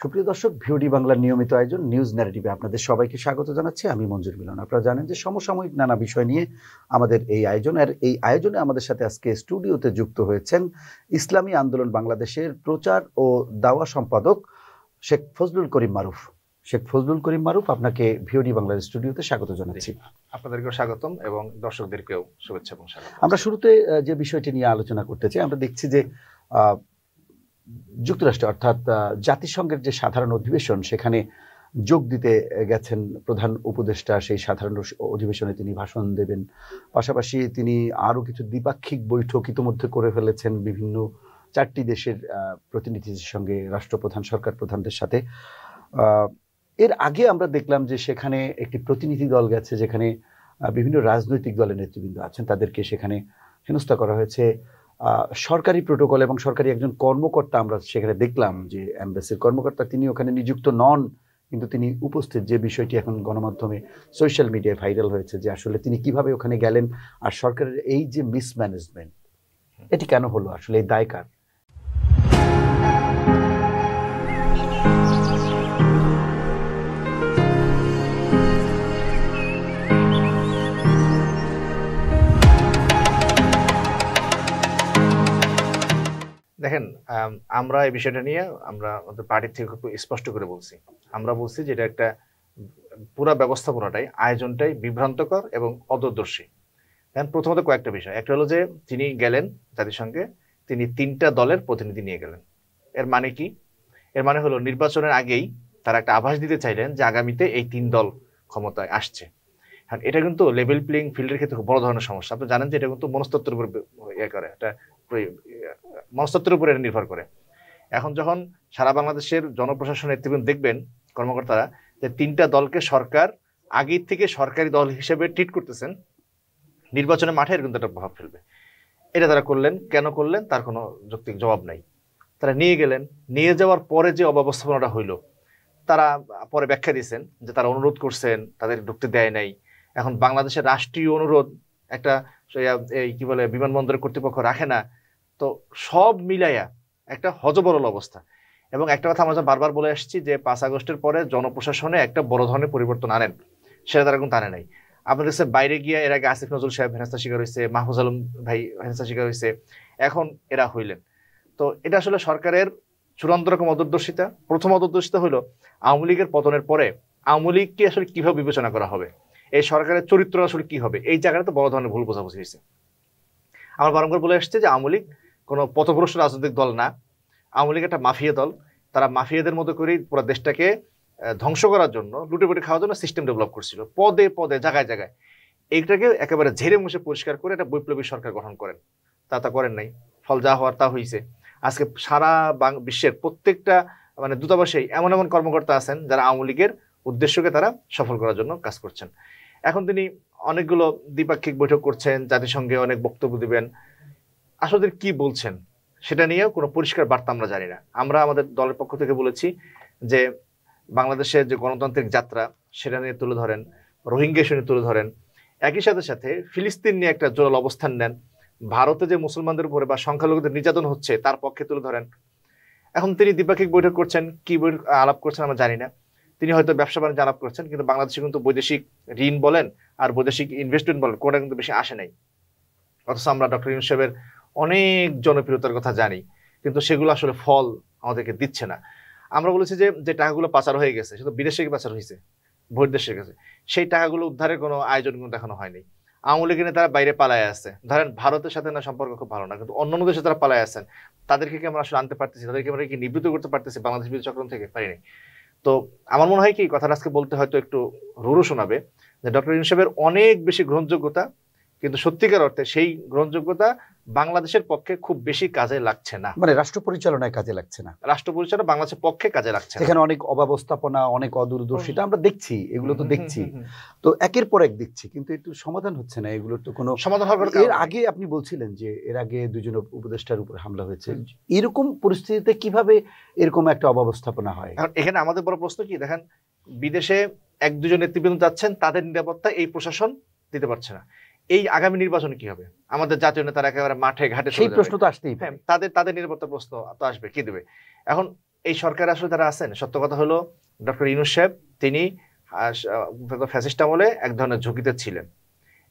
সুপ্রিয় দর্শক, ভিওডি বাংলার নিয়মিত আয়োজন নিউজ ন্যারেটিভে আপনাদের সবাইকে স্বাগত জানাচ্ছি। আমি মঞ্জুর মিলন। আপনারা জানেন যে সমসাময়িক নানা বিষয় নিয়ে আমাদের এই আয়োজন, আর এই আয়োজনে আমাদের সাথে আজকে স্টুডিওতে যুক্ত হয়েছেন ইসলামী আন্দোলন বাংলাদেশের প্রচার ও দাওয়া সম্পাদক শেখ ফজলুল করিম মারুফ। শেখ ফজলুল করিম মারুফ, আপনাকে ভিওডি বাংলার স্টুডিওতে স্বাগত জানাচ্ছি। আপনাদেরকেও স্বাগতম এবং দর্শকদেরকেও শুভেচ্ছা এবং স্বাগত। আমরা শুরুতে যে বিষয়টি নিয়ে আলোচনা করতে চাই, আমরা দেখছি যে যুক্তরাষ্ট্রে অর্থাৎ জাতিসংঘের যে সাধারণ অধিবেশন, সেখানে যোগ দিতে গেছেন প্রধান উপদেষ্টা। সেই সাধারণ অধিবেশনে তিনি ভাষণ দেবেন, পাশাপাশি তিনি আরও কিছু দ্বিপাক্ষিক বৈঠক ইতিমধ্যে করে ফেলেছেন বিভিন্ন 4টি দেশের প্রতিনিধিদের সঙ্গে, রাষ্ট্রপ্রধান, সরকার প্রধানদের সাথে। এর আগে আমরা দেখলাম যে সেখানে একটি প্রতিনিধি দল গেছে, যেখানে বিভিন্ন রাজনৈতিক দলের নেতৃবৃন্দ আছেন, তাদেরকে সেখানে হেনস্থা করা হয়েছে। সরকারি প্রোটোকল এবং সরকারি একজন কর্মকর্তা আমরা সেখানে দেখলাম যে এমবাসির কর্মকর্তা, তিনি ওখানে নিযুক্ত নন, কিন্তু তিনি উপস্থিত। যে বিষয়টি এখন গণমাধ্যমে সোশ্যাল মিডিয়ায় ভাইরাল হয়েছে যে আসলে তিনি কিভাবে ওখানে গেলেন, আর সরকারের এই যে মিসম্যানেজমেন্ট, এটি কেন হলো, আসলে এই দায় কার? দেখেন, আমরা এই বিষয়টা নিয়ে আমরা আমাদের পার্টির থেকে খুব স্পষ্ট করে বলছি। আমরা বলছি যে এটা একটা পুরো ব্যবস্থাপনাটাই, আয়োজনটাই বিভ্রান্তকর এবং অদূরদর্শী। দেখেন, প্রথমত কয়েকটা বিষয়। একটা হলো যে তিনি গেলেন জাতিসংঘে, তিনি 3টা দলের প্রতিনিধি নিয়ে গেলেন। এর মানে কি? এর মানে হলো নির্বাচনের আগেই তারা একটা আভাস দিতে চাইলেন যে আগামীতে এই 3 দল ক্ষমতায় আসছে। কারণ এটা কিন্তু লেভেল প্লেইং ফিল্ডের ক্ষেত্রে খুব বড় ধরনের সমস্যা। আপনি জানেন যে এটা কিন্তু মনস্তত্ত্বের উপর করে, এটা মনস্তত্ত্বের উপরে নির্ভর করে। এখন যখন সারা বাংলাদেশের জনপ্রশাসনের নেতৃবৃন্দ দেখবেন, কর্মকর্তারা, যে 3টা দলকে সরকার আগের থেকে সরকারি দল হিসেবে ট্রিট করতেছেন, নির্বাচনের মাঠে এর কিন্তু একটা প্রভাব ফেলবে। এটা তারা করলেন, কেন করলেন তার কোনো যৌক্তিক জবাব নাই। তারা নিয়ে গেলেন, নিয়ে যাওয়ার পরে যে অব্যবস্থাপনাটা হইল, তারা পরে ব্যাখ্যা দিয়েছেন যে তারা অনুরোধ করছেন, তাদের ঢুকতে দেয় নাই। এখন বাংলাদেশের রাষ্ট্রীয় অনুরোধ একটা এই কি বলে বিমানবন্দরের কর্তৃপক্ষ রাখে না। তো সব মিলাইয়া একটা হযবরল অবস্থা। এবং একটা কথা আমরা বারবার বলে আসছি যে 5 আগস্টের পরে জনপ্রশাসনে একটা বড় ধরনের পরিবর্তন আনেন, সেটা তারা কিন্তু আনে নাই। আপনাদের কাছে বাইরে গিয়ে এর আগে আসিফ নজরুল সাহেব হেনস্থার শিকার হয়েছে, মাহফুজ আলম ভাই হেনস্থার শিকার হয়েছে, এখন এরা হইলেন। তো এটা আসলে সরকারের চূড়ান্ত রকম অদূরদর্শিতা। প্রথম অদূরদর্শিতা হলো আওয়ামী লীগের পতনের পরে আওয়ামী লীগকে আসলে কিভাবে বিবেচনা করা হবে, এই সরকারের চরিত্র আসলে কি হবে, এই জায়গাটা তো বড় ধরনের ভুল বোঝাবুঝি হয়েছে। আমরা বারংবার বলে আসছে যে আওয়ামী লীগ কোনো পথভ্রষ্ট রাজনৈতিক দল না, আওয়ামী লীগ একটা মাফিয়া দল। তারা মাফিয়াদের মতো করেই পুরো দেশটাকে ধ্বংস করার জন্য, লুটেপুটে খাওয়ার জন্য সিস্টেম ডেভেলপ করছিল, পদে পদে জায়গায় জায়গায়। এইটাকে একেবারে ঝেড়ে মুছে পরিষ্কার করে একটা বৈপ্লবী সরকার গঠন করেন। তা করেন নাই। ফল যা হওয়ার তা হয়েছে। আজকে সারা বিশ্বের প্রত্যেকটা দূতাবাসেই এমন এমন কর্মকর্তা আছেন যারা আওয়ামী লীগের উদ্দেশ্যকে তারা সফল করার জন্য কাজ করছেন। এখন তিনি অনেকগুলো দ্বিপাক্ষিক বৈঠক করছেন, জাতিসংঘে অনেক বক্তব্য দিবেন। আসলে কি বলছেন সেটা নিয়েও কোনো পরিষ্কার বার্তা আমরা জানি না। আমরা আমাদের দলের পক্ষ থেকে বলেছি যে বাংলাদেশের যে গণতান্ত্রিক যাত্রা, সেটা নিয়ে তুলে ধরেন, রোহিঙ্গা ইস্যু নিয়ে তুলে ধরেন, একই সাথে সাথে ফিলিস্তিন নিয়ে একটা জোরাল অবস্থান নেন, ভারতে যে মুসলমানদের উপরে বা সংখ্যালঘুদের নির্যাতন হচ্ছে তার পক্ষে তুলে ধরেন। এখন তিনি দ্বিপাক্ষিক বৈঠক করছেন, কি আলাপ করছেন আমরা জানি না। তিনি হয়তো ব্যবসা বাণিজ্য আলাপ করছেন, কিন্তু বাংলাদেশে কিন্তু বৈদেশিক ঋণ বলেন আর বৈদেশিক ইনভেস্টমেন্ট বলেন, কোনটা কিন্তু বেশি আসে নাই। অথচ আমরা ডক্টর ইউনূস সাহেবের অনেক জনপ্রিয়তার কথা জানি, কিন্তু সেগুলো আসলে ফল আমাদেরকে দিচ্ছে না। আমরা বলেছি যে টাকাগুলো পাচার হয়ে গেছে, সেটা বিদেশে পাচার হয়েছে, বহির্দেশের কাছে। সেই টাকাগুলো উদ্ধারের কোনো আয়োজন কিন্তু এখনো হয়নি। আওয়ামী লীগ নিয়ে তারা বাইরে পালায় আছে। ধরেন ভারতের সাথে না সম্পর্ক খুব ভালো না, কিন্তু অন্যান্য দেশে তারা পালায় আছেন। তাদেরকে কি আমরা আসলে আনতে পারতেছি, তাদেরকে আমরা কি নিবৃত্ত করতে পারতেছি বাংলাদেশ বিরোধী চক্রান্ত থেকে? পারিনি। তো আমার মনে হয় কি, কথাটা আজকে বলতে হয়তো একটু রূঢ় শোনাবে, যে ডক্টর ইউনূস সাহেবের অনেক বেশি গ্রহণযোগ্যতা, কিন্তু সত্যিকার অর্থে সেই গ্রহণযোগ্যতা বাংলাদেশের পক্ষে খুব বেশি কাজে লাগছে না। রাষ্ট্র পরিচালনায় কাজে লাগছে না, রাষ্ট্র পরিচালনা বাংলাদেশের পক্ষে কাজে লাগছে না। এখানে অনেক অব্যবস্থাপনা, অনেক অদূরদর্শিতা আমরা দেখছি, এগুলো তো দেখছি। তো একের পর এক দেখছি, কিন্তু একটু সমাধান হচ্ছে না, এগুলোর তো কোনো সমাধান হওয়ার। এর আগে আপনি বলছিলেন যে এর আগে 2জন উপদেষ্টার উপর হামলা হয়েছে। এরকম পরিস্থিতিতে কিভাবে এরকম একটা অব্যবস্থাপনা হয়? এখানে আমাদের বড় প্রশ্ন কি, দেখেন বিদেশে 1-2জন নেতৃবৃন্দ যাচ্ছেন, তাদের নিরাপত্তা এই প্রশাসন দিতে পারছে না। এই আগামী নির্বাচনে কি হবে? আমাদের জাতীয় নেতারা একেবারে মাঠে ঘাটে, সেই প্রশ্ন তো আসতেই পারে। তাদের নিরাপত্তা প্রশ্ন তো আসবে, কি দেবে? এখন এই সরকার আসলে যারা আছেন, সত্য কথা হলো ডক্টর ইউনূস সাহেব তিনি ফ্যাসিস্ট আমলে এক ধরনের ঝুঁকিতে ছিলেন।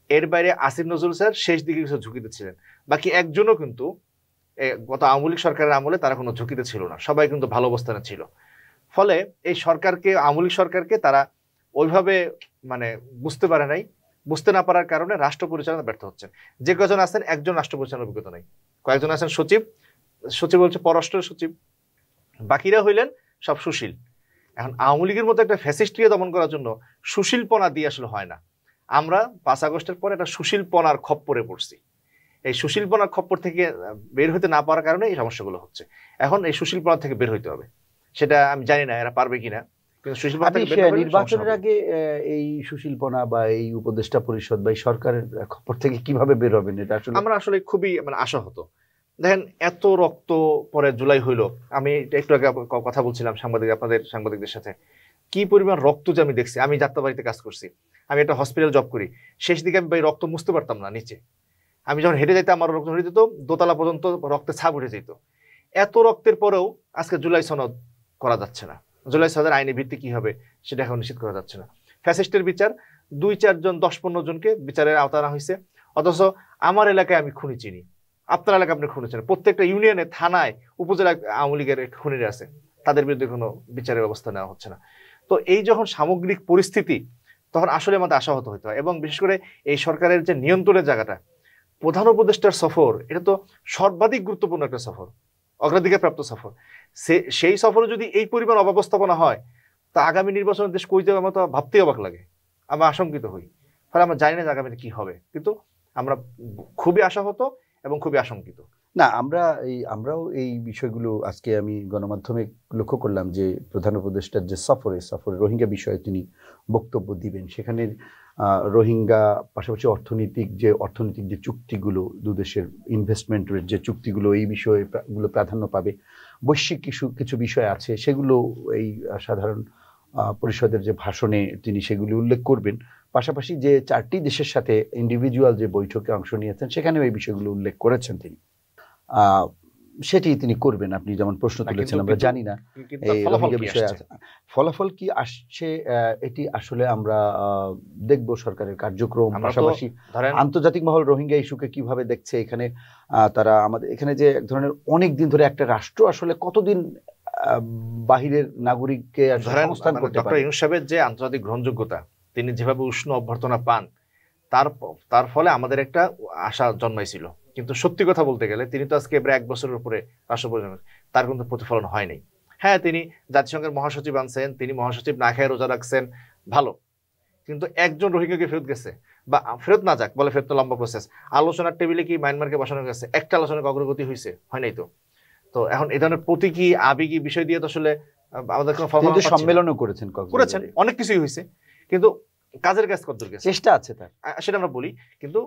এর বাইরে আসিফ নজরুল স্যার শেষ দিকে কিছু ঝুঁকিতে ছিলেন। বাকি একজনও কিন্তু গত আওয়ামী লীগ সরকারের আমলে তারা কোনো ঝুঁকিতে ছিল না, সবাই কিন্তু ভালো অবস্থানে ছিল। ফলে এই সরকারকে, আওয়ামী লীগ সরকারকে তারা ওইভাবে মানে বুঝতে পারে নাই। বুঝতে না পারার কারণে রাষ্ট্র পরিচালনা ব্যর্থ হচ্ছেন। যে কজন আছেন, একজন রাষ্ট্র পরিচালনার অভিজ্ঞতা নাই, কয়েকজন আছেন সচিব, সচিব হচ্ছে পররাষ্ট্র সচিব, বাকিরা হইলেন সব সুশীল। এখন আওয়ামী লীগের মতো একটা ফ্যাসিস্টকে দমন করার জন্য সুশীলপনা দিয়ে আসলে হয় না। আমরা 5 আগস্টের পরে একটা সুশীলপনার খপ্পরে পড়ছি। এই সুশীলপনার খপ্পর থেকে বের হইতে না পারার কারণে এই সমস্যাগুলো হচ্ছে। এখন এই সুশীলপনা থেকে বের হইতে হবে, সেটা আমি জানি না এরা পারবে কিনা। নির্বাচনের আগে এই সুশীলপনা বা এই উপদেষ্টা পরিষদ বা এই সরকারের খপ্পর থেকে কিভাবে বের হবেন, এটা আসলে আমরা আসলে খুবই মানে আশাহত। দেখেন এত রক্ত পরে জুলাই হইলো, আমি একটু আগে কথা বলছিলাম আপনাদের সাংবাদিকদের সাথে, কি পরিমাণ রক্ত যে আমি দেখছি। আমি যাত্রাবাড়িতে কাজ করছি, আমি একটা হসপিটাল জব করি, শেষ দিকে আমি ভাই রক্ত মুছতে পারতাম না নিচে। আমি যখন হেঁটে যাইতাম আমার রক্ত হয়ে যেত, দোতলা পর্যন্ত রক্তে ছাপ উঠে যেত। এত রক্তের পরেও আজকে জুলাই সনদ করা যাচ্ছে না। জুলাই সনদের আইনি ভিত্তি কি হবে সেটা এখন নিশ্চিত করা যাচ্ছে না। ফ্যাসিস্টের বিচার 2-4 জন 10-15 জনকে বিচারের আওতা আনা হয়েছে, অথচ আমার এলাকায় আমি খুনি চিনি, আপনার এলাকায় আপনি খুনি চিনেন, প্রত্যেকটা ইউনিয়নে, থানায়, উপজেলায় আওয়ামী লীগের খুনিরা আছে, তাদের বিরুদ্ধে কোনো বিচারের ব্যবস্থা নেওয়া হচ্ছে না। তো এই যখন সামগ্রিক পরিস্থিতি, তখন আসলে আমাদের আশাহত হতে হয়। এবং বিশেষ করে এই সরকারের যে নিয়ন্ত্রণের জায়গাটা, প্রধান উপদেষ্টার সফর, এটা তো সর্বাধিক গুরুত্বপূর্ণ একটা সফর, অগ্রাধিকার প্রাপ্ত সফর। সেই সফরে যদি এই পরিমাণ অব্যবস্থাপনা হয়, তা আগামী নির্বাচনের দেশ কই যাবে আমার তো ভাবতেই অবাক লাগে, আমরা আশঙ্কিত হই। ফলে আমরা জানি না যে আগামীতে কি হবে, কিন্তু আমরা খুবই আশাহত এবং খুবই আশঙ্কিত। না, আমরাও এই বিষয়গুলো আজকে আমি গণমাধ্যমে লক্ষ্য করলাম যে প্রধান উপদেষ্টার যে সফরে রোহিঙ্গা বিষয়ে তিনি বক্তব্য দিবেন। সেখানে রোহিঙ্গা পাশাপাশি অর্থনৈতিক যে চুক্তিগুলো, দুদেশের ইনভেস্টমেন্টের যে চুক্তিগুলো, এই বিষয়গুলো প্রাধান্য পাবে। বৈশ্বিক কিছু বিষয় আছে, সেগুলো এই সাধারণ পরিষদের যে ভাষণে তিনি সেগুলি উল্লেখ করবেন। পাশাপাশি যে 4টি দেশের সাথে ইন্ডিভিজুয়াল যে বৈঠকে অংশ নিয়েছেন, সেখানেও এই বিষয়গুলো উল্লেখ করেছেন তিনি। সেটি তিনি করবেন। আপনি যেমন প্রশ্ন তুলেছেন, আমরা জানি না এই রোহিঙ্গা বিষয়ে ফলাফল কি আসছে, এটি আসলে আমরা দেখব সরকারের কার্যক্রম। পাশাপাশি আন্তর্জাতিক মহল রোহিঙ্গা ইস্যুকে কিভাবে দেখছে, এখানে তারা আমাদের এখানে যে এক ধরনের অনেক দিন ধরে একটা রাষ্ট্র আসলে কতদিন বাহিরের নাগরিককে সংস্থান করতে পারে। ডক্টর ইউনূস সাহেবের যে আন্তর্জাতিক গ্রহণযোগ্যতা, তিনি যেভাবে উষ্ণ অভ্যর্থনা পান, তার ফলে আমাদের একটা আশা জন্মাইছিল। কিন্তু সত্যি কথা বলতে গেলে তিনি তো আজকে প্রায় 1 বছরের উপরে রাষ্ট্রপ্রধান, তার কিন্তু প্রতিফলন হয়নি। হ্যাঁ, তিনি জাতিসংঘের মহাসচিব আনছেন, তিনি মহাসচিব না খেয়ে রোজা রাখছেন, ভালো। কিন্তু একজন রোহিঙ্গাকে ফেরত গেছে, বা ফেরত না যাক, বলে ফেরত তো লম্বা প্রসেস, আলোচনার টেবিলে কি মায়ানমারকে বসানো গেছে, একটা আলোচনার অগ্রগতি হয়েছে? হয় নাই তো। তো এখন এই ধরনের প্রতীকী আবেগী বিষয় দিয়ে তো আসলে আমাদের কোনো সম্মেলনও করেছেন, অনেক কিছুই হয়েছে, কিন্তু কাজের কাজ কতদূর গেছে, চেষ্টা আছে তার, সেটা আমরা বলি, কিন্তু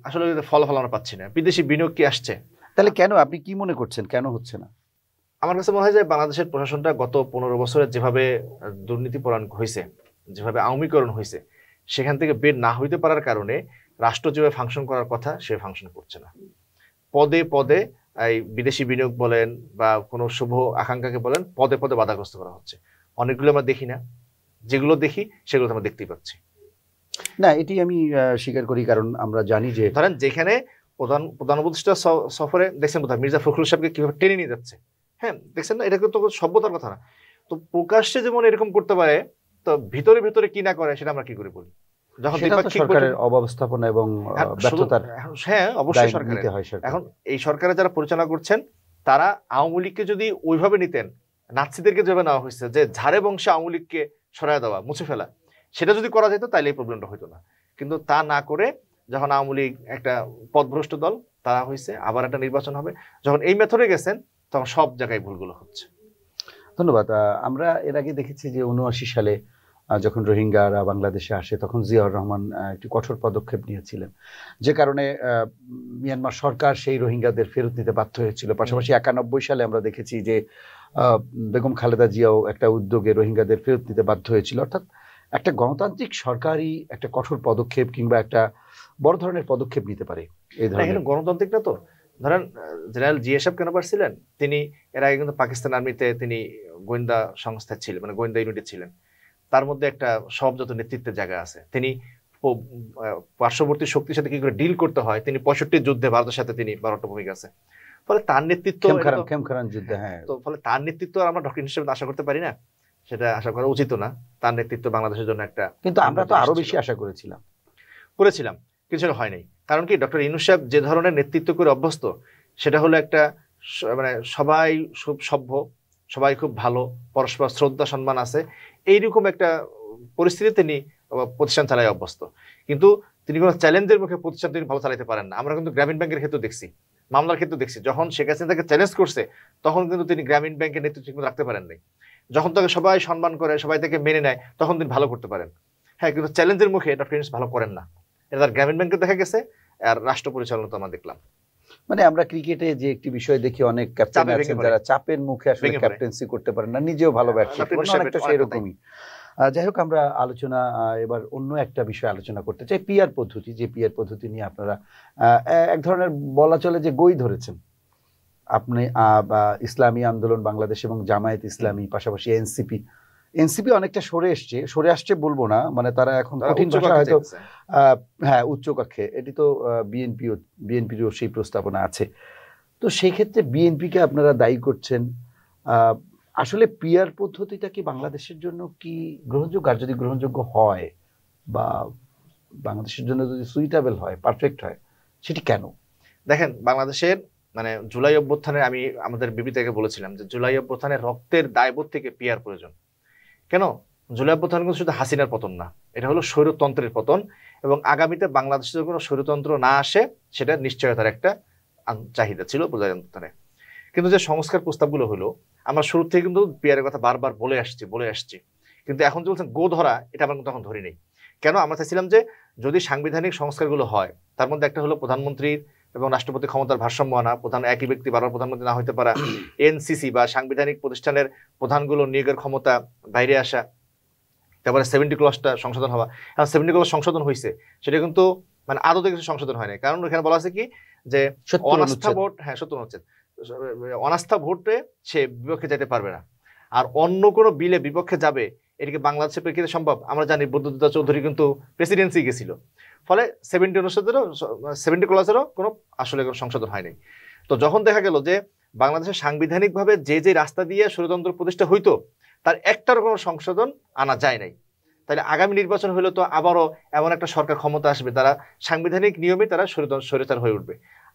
আসলে ফলাফল আমরা পাচ্ছি না। বিদেশি বিনিয়োগ কি আসছে? তাহলে কেন, আপনি কি মনে করছেন কেন হচ্ছে না? আমার কাছে মনে হয় যে বাংলাদেশের প্রশাসনটা গত 15 বছরে যেভাবে দুর্নীতিপরায়ণ হয়েছে, যেভাবে আওয়ামীকরণ হয়েছে, সেখান থেকে বের না হইতে পারার কারণে রাষ্ট্র যেভাবে ফাংশন করার কথা সে ফাংশন করছে না। পদে পদে এই বিদেশি বিনিয়োগ বলেন বা কোনো শুভ আকাঙ্ক্ষাকে বলেন, পদে পদে বাধাগ্রস্ত করা হচ্ছে। অনেকগুলো আমরা দেখি না, যেগুলো দেখি সেগুলো আমরা দেখতেই পাচ্ছি না। এটি আমি স্বীকার করি, কারণ আমরা জানি যে ধরেন যেখানে প্রধান উপদেষ্টা সফরে দেখছেন বোধহয় মির্জা ফখরুল সাহেবকে কিভাবে টেনে নিয়ে যাচ্ছে, হ্যাঁ দেখছেন না, এটা কিন্তু সভ্যতার কথা না। তো প্রকাশ্যে যেমন এরকম করতে পারে, তো ভিতরে ভিতরে কি না করে সেটা আমরা কি করে বলি? যখন সরকারের অব্যবস্থাপনা এবং ব্যর্থতার, হ্যাঁ অবশ্যই সরকারের। এখন এই সরকারে যারা পরিচালনা করছেন, তারা আওয়ামী লীগকে যদি ওইভাবে নিতেন, নাৎসিদেরকে যেভাবে নেওয়া হয়েছে, যে ঝাড়ে বংশে আওয়ামী লীগকে সরায় দেওয়া, মুছে ফেলা, সেটা যদি করা যেত তাহলে এই প্রবলেমটা হইতো না। কিন্তু তা না করে যখন আওয়ামী লীগ একটা পথভ্রষ্ট দল, তারা হয়েছে আবার একটা নির্বাচন হবে, যখন এই মেথডে গেছেন তখন সব জায়গায় ভুলগুলো হচ্ছে। ধন্যবাদ। আমরা এর আগে দেখেছি যে 79 সালে যখন রোহিঙ্গারা বাংলাদেশে আসে, তখন জিয়াউর রহমান একটি কঠোর পদক্ষেপ নিয়েছিলেন, যে কারণে মিয়ানমার সরকার সেই রোহিঙ্গাদের ফেরত নিতে বাধ্য হয়েছিল। পাশাপাশি 91 সালে আমরা দেখেছি যে বেগম খালেদা জিয়াও একটা উদ্যোগে রোহিঙ্গাদের ফেরত নিতে বাধ্য হয়েছিল। অর্থাৎ একটা গণতান্ত্রিক সরকারই একটা কঠোর পদক্ষেপ কিংবা একটা বড় ধরনের পদক্ষেপ নিতে পারে। এই ধরনের গণতান্ত্রিক না তো, ধরেন জেনারেল জিয়া সাহেব কেন পারছিলেন, তিনি এর আগে কিন্তু পাকিস্তান আর্মিতে তিনি গোয়েন্দা সংস্থায় ছিলেন, মানে গোয়েন্দা ইউনিটে ছিলেন। তার মধ্যে একটা সবযত নেতৃত্বের জায়গা আছে। তিনি পার্শ্ববর্তী শক্তির সাথে কি করে ডিল করতে হয়, তিনি 65 যুদ্ধে ভারতের সাথে তিনি 12টা ভূমিকা আছে। ফলে তার নেতৃত্ব, খেমখারান যুদ্ধে, হ্যাঁ, তো ফলে তার নেতৃত্ব আমরা ডক্টর হিসেবে আশা করতে পারি না, সেটা আশা করা উচিত না। তার নেতৃত্ব বাংলাদেশের জন্য একটা, কিন্তু আমরা তো আরো বেশি আশা করেছিলাম, কিছু হয়নি। কারণ কি, ডক্টর ইউনূস সাহেব যে ধরনের নেতৃত্ব করে অভ্যস্ত, সেটা হলো একটা মানে সবাই খুব সভ্য, সবাই খুব ভালো, পরস্পর শ্রদ্ধা সম্মান আছে, এইরকম একটা পরিস্থিতি তিনি প্রতিষ্ঠান চালায় অভ্যস্ত। কিন্তু তিনি কোনো চ্যালেঞ্জের মুখে প্রতিষ্ঠান তিনি ভালো চালাতে পারেন না। আমরা কিন্তু গ্রামীণ ব্যাংকের ক্ষেত্রে দেখছি, মামলার ক্ষেত্রে দেখছি, যখন শেখ হাসিনা তাকে চ্যালেঞ্জ করছে তখন কিন্তু তিনি গ্রামীণ ব্যাংকের নেতৃত্ব ঠিকমতো রাখতে পারেন নাই। যখন তাকে সবাই সম্মান করে, সবাই তাকে মেনে নেয়, তখন তিনি ভালো করতে পারেন। হ্যাঁ, কিন্তু চ্যালেঞ্জের মুখে ডক্টর ইউনূস ভালো করেন না। এটা তার গ্রামীণ ব্যাংকে দেখা গেছে, আর রাষ্ট্র পরিচালনা তো আমরা দেখলাম। মানে আমরা ক্রিকেটে যে একটি বিষয় দেখি, অনেক ক্যাপ্টেন আছেন যারা চাপের মুখে আসলে ক্যাপ্টেন্সি করতে পারেন না, নিজেও ভালো ব্যাট করতে পারেন, অনেকটা সেরকমই। যাই হোক, আমরা আলোচনা এবার অন্য একটা বিষয় আলোচনা করতে চাই, পিআর পদ্ধতি। যে পিআর পদ্ধতি নিয়ে আপনারা এক ধরনের বলা চলে যে গই ধরেছেন। আপনি ইসলামী আন্দোলন বাংলাদেশ এবং জামায়াত ইসলামী, পাশাপাশি এনসিপি অনেকটা সরে আসছে বলবো না, মানে তারা এখন কঠিন ভাষা হয়তো, হ্যাঁ, উচ্চ কক্ষে। এটি তো বিএনপিরও সেই প্রস্তাবনা আছে। তো সেই ক্ষেত্রে বিএনপিকে আপনারা দায়ী করছেন। আসলে পিআর পদ্ধতিটা কি বাংলাদেশের জন্য কি গ্রহণযোগ্য? আর যদি গ্রহণযোগ্য হয় বা বাংলাদেশের জন্য যদি সুইটেবল হয়, পারফেক্ট হয়, সেটি কেন? দেখেন, বাংলাদেশের মানে জুলাই অভ্যুত্থানে আমি আমাদের বিবৃতিতে বলেছিলাম যে জুলাই অভ্যুত্থানের রক্তের দায়বোধ থেকে পিআর প্রয়োজন। কেন? জুলাই অভ্যুত্থান কিন্তু শুধু হাসিনার পতন না, এটা হলো স্বৈরতন্ত্রের পতন, এবং আগামীতে বাংলাদেশে যখন স্বৈরতন্ত্র না আসে সেটা নিশ্চয়তার একটা চাহিদা ছিল জুলাই অভ্যুত্থানে। কিন্তু যে সংস্কার প্রস্তাবগুলো হলো, আমরা শুরু থেকে কিন্তু পিআরের কথা বারবার বলে আসছি, কিন্তু এখন যে বলছেন গো ধরা, এটা আমরা কিন্তু তখন ধরি নেই। কেন? আমরা চাইছিলাম যে যদি সাংবিধানিক সংস্কারগুলো হয়, তার মধ্যে একটা হলো প্রধানমন্ত্রীর এবং রাষ্ট্রপতি ক্ষমতার ভারসাম্য আনা, প্রধান একই ব্যক্তি বারবার প্রধানমন্ত্রী না হইতে পারা, এনসিসি বা সাংবিধানিক প্রতিষ্ঠানের প্রধানগুলো নিয়োগের ক্ষমতা বাইরে আসা, তারপরে 70 ক্লজটা সংশোধন হওয়া। এখন 70 ক্লজ সংশোধন হয়েছে, সেটা কিন্তু মানে আদতে কিছু সংশোধন হয় না। কারণ এখানে বলা আছে কি যে অনাস্থা ভোট, হ্যাঁ 70 অনুচ্ছেদ, অনাস্থা ভোটে সে বিপক্ষে যেতে পারবে না। আর অন্য কোনো বিলে বিপক্ষে যাবে, এটাকে বাংলাদেশের প্রেক্ষিতে সম্ভব? আমরা জানি বদরুদ্দোজা চৌধুরী কিন্তু প্রেসিডেন্সি গেছিল, ফলে 70 ক্লজেরও কোনো আসলে কোনো সংশোধন হয়নি। তো যখন দেখা গেল যে বাংলাদেশের সাংবিধানিকভাবে যে রাস্তা দিয়ে স্বৈরতন্ত্র প্রতিষ্ঠা হইতো, তার একটার কোনো সংশোধন আনা যায় নাই, তাহলে আগামী নির্বাচন হলে তো আবারও এমন একটা সরকার ক্ষমতা আসবে, তারা সাংবিধানিক নিয়মে তারা স্বৈরাচার হয়ে উঠবে।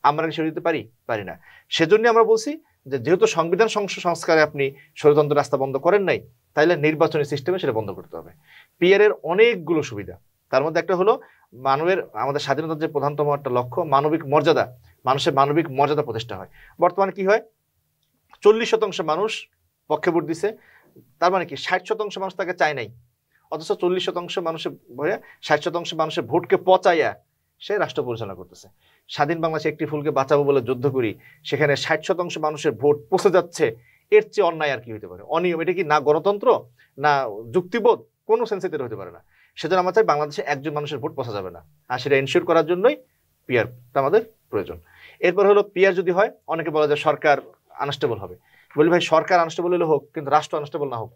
আমরা কি সরে দিতে পারি না। সেজন্য আমরা বলছি যে যেহেতু সংবিধান সংস্কারে আপনি স্বৈরতন্ত্র রাস্তা বন্ধ করেন নাই, তাহলে নির্বাচনী সিস্টেমে সেটা বন্ধ করতে হবে। পিআর এর অনেকগুলো সুবিধা, তার মধ্যে একটা হলো আমাদের স্বাধীনতার যে প্রধানতম একটা লক্ষ্য, মানবিক মর্যাদা, মানুষের মানবিক মর্যাদা প্রতিষ্ঠা হয়। বর্তমানে কি হয়, 40% মানুষ পক্ষে ভোট দিছে, তার মানে কি 60% মানুষ তাকে চায় নাই, অথচ 40% মানুষের ভয়ে 60% মানুষের ভোটকে পচাইয়া সে রাষ্ট্র পরিচালনা করতেছে। স্বাধীন বাংলাদেশে একটি ফুলকে বাঁচাবো বলে যুদ্ধ করি, সেখানে 60% মানুষের ভোট পচে যাচ্ছে, এর চেয়ে অন্যায় আর কি হতে পারে? অনিয়ম। এটা কি না গণতন্ত্র, না যুক্তিবোধ, কোনো সেন্সিতে হতে পারে না। সেজন্য আমরা চাই বাংলাদেশে একজন মানুষের ভোট পচা যাবে না, আর সেটা এনশিওর করার জন্যই পিআরটা আমাদের প্রয়োজন। এরপর হলো পিআর যদি হয়, অনেকে বলে যে সরকার আনস্টেবল হবে। বলি ভাই, সরকার আনস্টেবল হলে হোক, কিন্তু রাষ্ট্র আনস্টেবল না হোক।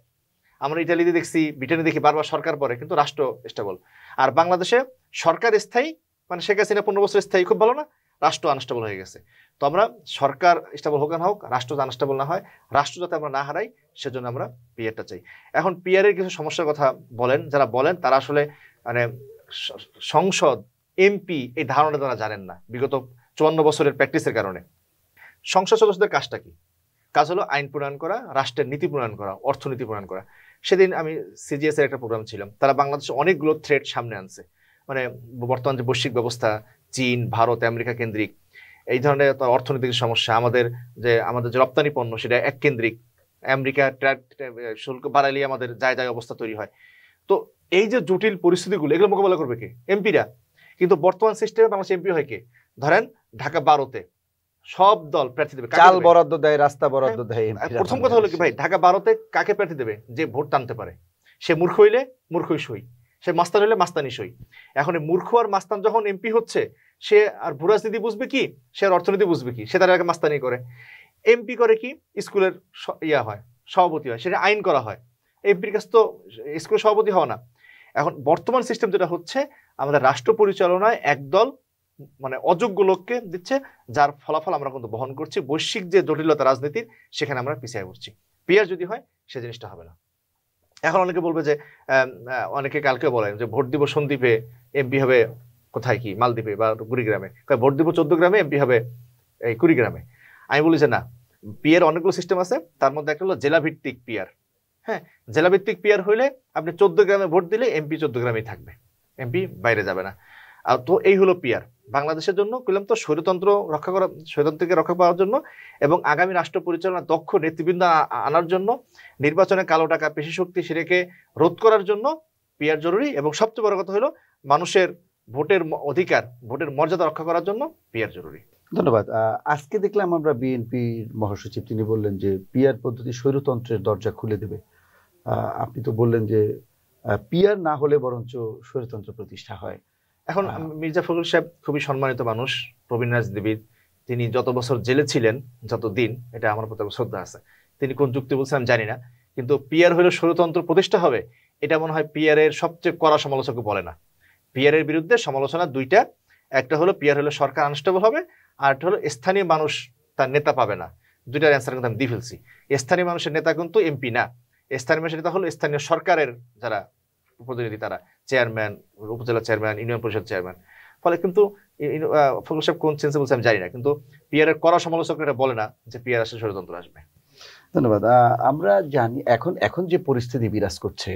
আমরা ইটালিতে দেখছি, ব্রিটেনে দেখি, বারবার সরকার পরে কিন্তু রাষ্ট্র স্টেবল। আর বাংলাদেশে সরকার স্থায়ী, মানে শেখ হাসিনা 15 বছর স্থায়ী, খুব ভালো না, রাষ্ট্র আনস্টেবল হয়ে গেছে। তো আমরা সরকার স্টেবল হোক না হোক, রাষ্ট্র আনস্টেবল না হয়, রাষ্ট্র যাতে আমরা না হারাই, সেজন্য আমরা পিআরটা চাই। এখন পিআর এর কিছু সমস্যার কথা যারা বলেন, তারা আসলে মানে সংসদ, এমপি এই ধারণাটা তারা জানেন না, বিগত 54 বছরের প্র্যাকটিসের কারণে। সংসদ সদস্যদের কাজটা কি? কাজ হলো আইন প্রণয়ন করা, রাষ্ট্রের নীতি প্রণয়ন করা, অর্থনীতি প্রণয়ন করা। সেদিন আমি সিজিএস এর একটা প্রোগ্রাম ছিলাম, তারা বাংলাদেশে অনেকগুলো থ্রেট সামনে আনছে, মানে বর্তমান যে বৈশ্বিক ব্যবস্থা, চীন, ভারত, আমেরিকা কেন্দ্রিক, এই ধরনের অর্থনৈতিক সমস্যা, আমাদের যে রপ্তানি পণ্য সেটা এক কেন্দ্রিক, আমেরিকা শুল্ক বাড়াইলে আমাদের যায় অবস্থা তৈরি হয়। তো এই যে জটিল পরিস্থিতিগুলো, এগুলো মোকাবেলা করবে কে? এমপিরা। কিন্তু বর্তমান সিস্টেমে বাংলাদেশ এমপি হয় কে? ধরেন ঢাকা 12-তে সব দল প্রার্থী দেবে, চাল বরাদ্দ দেয়, রাস্তা বরাদ্দ দেয়। প্রথম কথা হলো কি ভাই, ঢাকা 12-তে কাকে প্রার্থী দেবে? যে ভোট টানতে পারে। সে মূর্খ হইলে মূর্খই সই, সে মাস্তান হলে মাস্তানি সই। এখন এই মূর্খ আর মাস্তান যখন এমপি হচ্ছে, সে আর ভূরাজনীতি বুঝবে কি, সে আর অর্থনীতি বুঝবে কি, সে তার আগে মাস্তানি করে। এমপি করে কি, স্কুলের হয়, সভাপতি হয়, সেটা আইন করা হয়। এমপির কাছে তো স্কুলের সভাপতি হওয়া না। এখন বর্তমান সিস্টেম যেটা হচ্ছে, আমাদের রাষ্ট্র পরিচালনায় একদল মানে অযোগ্য লোককে দিচ্ছে, যার ফলাফল আমরা কিন্তু বহন করছি। বৈশ্বিক যে জটিলতা রাজনীতির, সেখানে আমরা পিছিয়ে পড়ছি। পিয়ার যদি হয়, সে জিনিসটা হবে না। এখন অনেকে বলবে যে অনেকে কালকে বলেন যে ভোট দিব সন্দ্বীপে, এমপি হবে কোথায়, কি মালদ্বীপে বা কুড়িগ্রামে। ভোট দিব 14 গ্রামে, এমপি হবে এই কুড়িগ্রামে। আমি বলি যে না, পিয়ার অনেকগুলো সিস্টেম আছে, তার মধ্যে একটা হলো জেলা ভিত্তিক পিয়ার। হ্যাঁ, জেলা ভিত্তিক পিয়ার হইলে আপনি 14 গ্রামে ভোট দিলে এমপি 14 গ্রামেই থাকবে, এমপি বাইরে যাবে না। আর তো এই হলো পিয়ার বাংলাদেশের জন্য। বললাম তো, স্বৈরতন্ত্রকে রক্ষা পাওয়ার জন্য এবং আগামী রাষ্ট্র পরিচালনা দক্ষ নেতৃবৃন্দ আনার জন্য, নির্বাচনে কালো টাকা পেশি শক্তি সেটাকে রোধ করার জন্য পিয়ার জরুরি। এবং সবচেয়ে বড় কথা হলো, মানুষের ভোটের অধিকার, ভোটের মর্যাদা রক্ষা করার জন্য পিয়ার জরুরি। ধন্যবাদ। আজকে দেখলাম আমরা বিএনপির মহাসচিব, তিনি বললেন যে পিয়ার পদ্ধতি স্বৈরতন্ত্রের দরজা খুলে দেবে। আপনি তো বললেন যে পিয়ার না হলে বরঞ্চ স্বৈরতন্ত্র প্রতিষ্ঠা হয়। এখন মির্জা ফখরুল সাহেব খুবই সম্মানিত মানুষ, প্রবীণ রাজনীতিবিদ। তিনি যত বছর জেলে ছিলেন, যত দিন, এটা আমার প্রতি শ্রদ্ধা আছে। তিনি কোন যুক্তি বলছেন আমি জানি না, কিন্তু পিয়ার হলে স্বৈরতন্ত্র প্রতিষ্ঠা হবে, এটা মনে হয় পিয়ারের সবচেয়ে কড়া সমালোচক বলে না। পিয়ারের বিরুদ্ধে সমালোচনা দুইটা, একটা হলো পিয়ার হলে সরকার আনস্টেবল হবে, আর একটা হলো স্থানীয় মানুষ তার নেতা পাবে না। দুইটার অ্যান্সার কিন্তু আমি দিয়ে ফেলছি। স্থানীয় মানুষের নেতা কিন্তু এমপি না, স্থানীয় মানুষের নেতা হলো স্থানীয় সরকারের যারা প্রতিনিধি, তারা চেয়ারম্যান, উপজেলা চেয়ারম্যান, ইউনিয়ন পরিষদ চেয়ারম্যান। ফলে কিন্তু ফখরুল সাহেব কোন সেন্সে বলছে আমি জানি না, কিন্তু পিয়ারের কড়া সমালোচক এটা বলে না যে পিয়ার আসলে ষড়যন্ত্র আসবে। ধন্যবাদ। আমরা জানি এখন যে পরিস্থিতি বিরাজ করছে,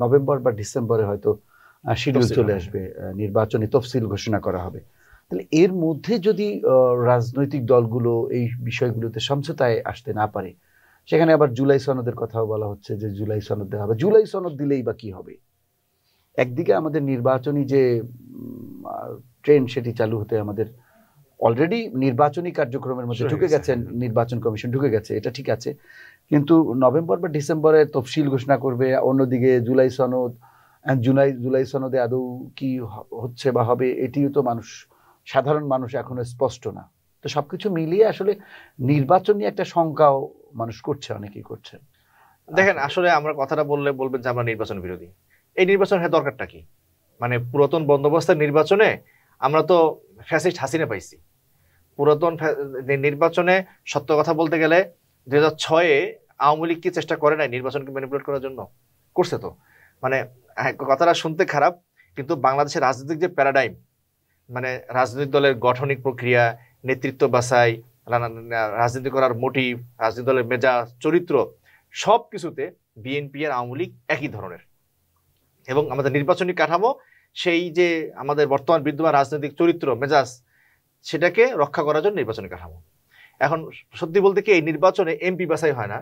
নভেম্বর বা ডিসেম্বরে হয়তো শিডিউল চলে আসবে, নির্বাচনী তফসিল ঘোষণা করা হবে। তাহলে এর মধ্যে যদি রাজনৈতিক দলগুলো এই বিষয়গুলোতে সমঝোতায় আসতে না পারে, সেখানে আবার জুলাই সনদের কথাও বলা হচ্ছে যে জুলাই সনদ দেওয়া হবে। জুলাই সনদ দিলেই বা কি হবে? একদিকে আমাদের নির্বাচনী যে ট্রেন্ড, সেটি চালু হতে আমাদের অলরেডি নির্বাচনী কার্যক্রমের মধ্যে ঢুকে গেছেন, নির্বাচন কমিশন ঢুকে গেছে, এটা ঠিক আছে। কিন্তু নভেম্বর বা ডিসেম্বরে তফসিল ঘোষণা করবে, অন্যদিকে জুলাই সনদে আদৌ কি হচ্ছে বা হবে, এটিও তো সাধারণ মানুষ এখনো স্পষ্ট না। তো সবকিছু মিলিয়ে আসলে নির্বাচন নিয়ে একটা শঙ্কাও মানুষ করছে, অনেকেই করছে। দেখেন, আসলে আমরা কথাটা বলবেন যে আমরা নির্বাচন বিরোধী। এই নির্বাচন হ্যাঁ দরকারটা কি? মানে পুরাতন বন্দোবস্তের নির্বাচনে আমরা তো ফ্যাসিস্ট হাসিনা পাইছি। পুরাতন নির্বাচনে সত্য কথা বলতে গেলে 2006-এ আওয়ামী লীগ কি চেষ্টা করে নাই নির্বাচনকে ম্যানিপুলেট করার জন্য? করছে তো। মানে কথাটা শুনতে খারাপ, কিন্তু বাংলাদেশের রাজনৈতিক যে প্যারাডাইম, মানে রাজনৈতিক দলের গঠনিক প্রক্রিয়া, নেতৃত্ব বাছাই, রাজনীতি করার মোটিভ, রাজনৈতিক দলের মেজাজ, চরিত্র, সব কিছুতে বিএনপি আর আওয়ামী লীগ একই ধরনের। এবং আমাদের নির্বাচনী কাঠামো, সেই যে আমাদের বর্তমান বিদ্যমান রাজনৈতিক চরিত্র, মেজাজ, সেটাকে রক্ষা করার জন্য নির্বাচনী কাঠামো। এখন সত্যি বলতে কি, এই নির্বাচনে এমপি বাছাই হয় না,